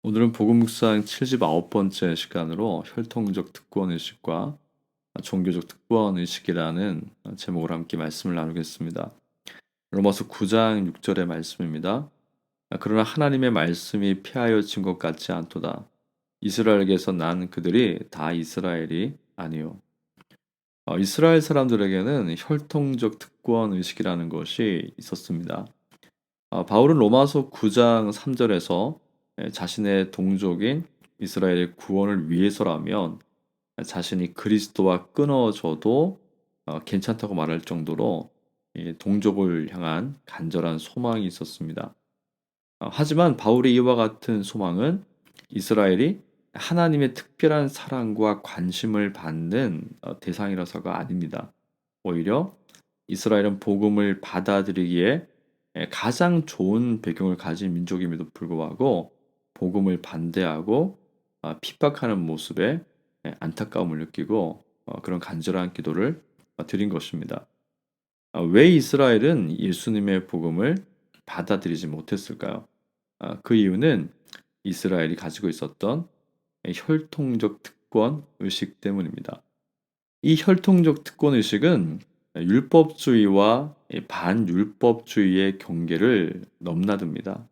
오늘은 복음 묵상 79번째 시간으로 혈통적 특권 의식과 종교적 특권 의식이라는 제목으로 함께 말씀을 나누겠습니다. 로마서 9장 6절의 말씀입니다. 그러나 하나님의 말씀이 폐하여진 것 같지 않도다. 이스라엘에게서 난 그들이 다 이스라엘이 아니요. 이스라엘 사람들에게는 혈통적 특권 의식이라는 것이 있었습니다. 바울은 로마서 9장 3절에서 자신의 동족인 이스라엘의 구원을 위해서라면 자신이 그리스도와 끊어져도 괜찮다고 말할 정도로 이 동족을 향한 간절한 소망이 있었습니다. 하지만 바울의 이와 같은 소망은 이스라엘이 하나님의 특별한 사랑과 관심을 받는 대상이라서가 아닙니다. 오히려 이스라엘은 복음을 받아들이기에 가장 좋은 배경을 가진 민족임에도 불구하고 복음을 반대하고 핍박하는 모습에 안타까움을 느끼고 그런 간절한 기도를 드린 것입니다. 왜 이스라엘은 예수님의 복음을 받아들이지 못했을까요? 그 이유는 이스라엘이 가지고 있었던 혈통적 특권 의식 때문입니다. 이 혈통적 특권 의식은 율법주의와 반율법주의의 경계를 넘나듭니다.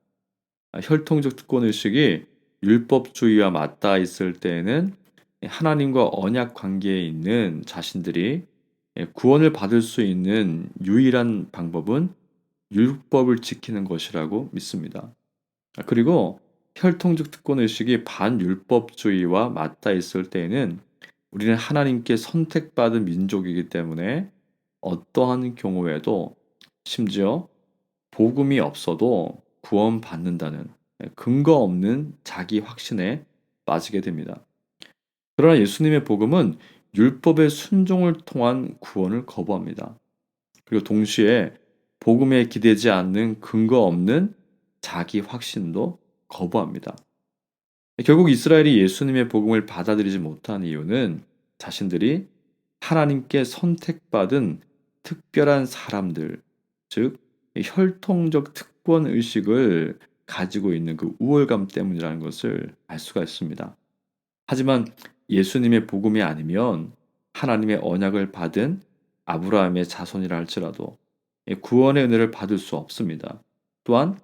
혈통적 특권 의식이 율법주의와 맞닿아 있을 때에는 하나님과 언약 관계에 있는 자신들이 구원을 받을 수 있는 유일한 방법은 율법을 지키는 것이라고 믿습니다. 그리고 혈통적 특권 의식이 반율법주의와 맞닿아 있을 때에는 우리는 하나님께 선택받은 민족이기 때문에 어떠한 경우에도 심지어 복음이 없어도 구원받는다는 근거 없는 자기 확신에 빠지게 됩니다. 그러나 예수님의 복음은 율법의 순종을 통한 구원을 거부합니다. 그리고 동시에 복음에 기대지 않는 근거 없는 자기 확신도 거부합니다. 결국 이스라엘이 예수님의 복음을 받아들이지 못한 이유는 자신들이 하나님께 선택받은 특별한 사람들, 즉 혈통적 특권 의식을 가지고 있는 그 우월감 때문이라는 것을 알 수가 있습니다. 하지만 예수님의 복음이 아니면 하나님의 언약을 받은 아브라함의 자손이라 할지라도 구원의 은혜를 받을 수 없습니다. 또한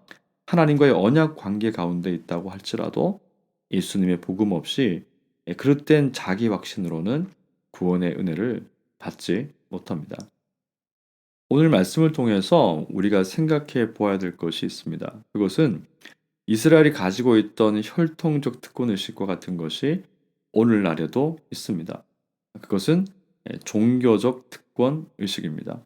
하나님과의 언약 관계 가운데 있다고 할지라도 예수님의 복음 없이 그릇된 자기 확신으로는 구원의 은혜를 받지 못합니다. 오늘 말씀을 통해서 우리가 생각해 보아야 될 것이 있습니다. 그것은 이스라엘이 가지고 있던 혈통적 특권 의식과 같은 것이 오늘날에도 있습니다. 그것은 종교적 특권 의식입니다.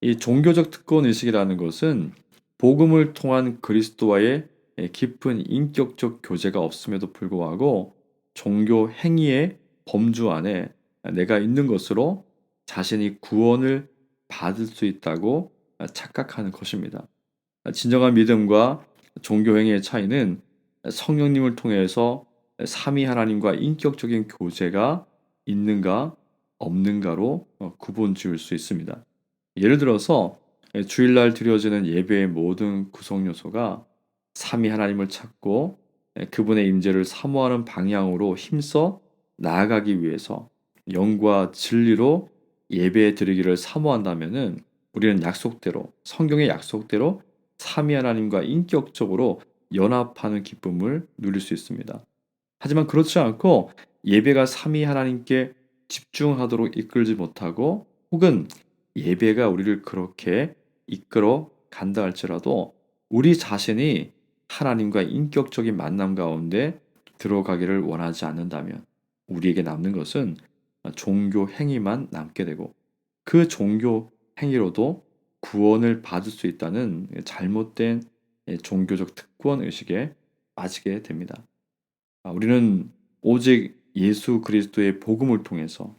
이 종교적 특권 의식이라는 것은 복음을 통한 그리스도와의 깊은 인격적 교제가 없음에도 불구하고 종교 행위의 범주 안에 내가 있는 것으로 자신이 구원을 받을 수 있다고 착각하는 것입니다. 진정한 믿음과 종교 행위의 차이는 성령님을 통해서 삼위 하나님과 인격적인 교제가 있는가 없는가로 구분 지을 수 있습니다. 예를 들어서 주일날 드려지는 예배의 모든 구성 요소가 삼위 하나님을 찾고 그분의 임재를 사모하는 방향으로 힘써 나아가기 위해서 영과 진리로 예배 드리기를 사모한다면은 우리는 약속대로 성경의 약속대로 삼위 하나님과 인격적으로 연합하는 기쁨을 누릴 수 있습니다. 하지만 그렇지 않고 예배가 삼위 하나님께 집중하도록 이끌지 못하고 혹은 예배가 우리를 그렇게 이끌어 간다 할지라도 우리 자신이 하나님과 인격적인 만남 가운데 들어가기를 원하지 않는다면 우리에게 남는 것은 종교 행위만 남게 되고 그 종교 행위로도 구원을 받을 수 있다는 잘못된 종교적 특권 의식에 빠지게 됩니다. 우리는 오직 예수 그리스도의 복음을 통해서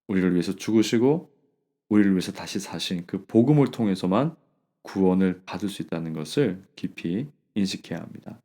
우리를 위해서 죽으시고 우리를 위해서 다시 사신 그 복음을 통해서만 구원을 받을 수 있다는 것을 깊이 인식해야 합니다.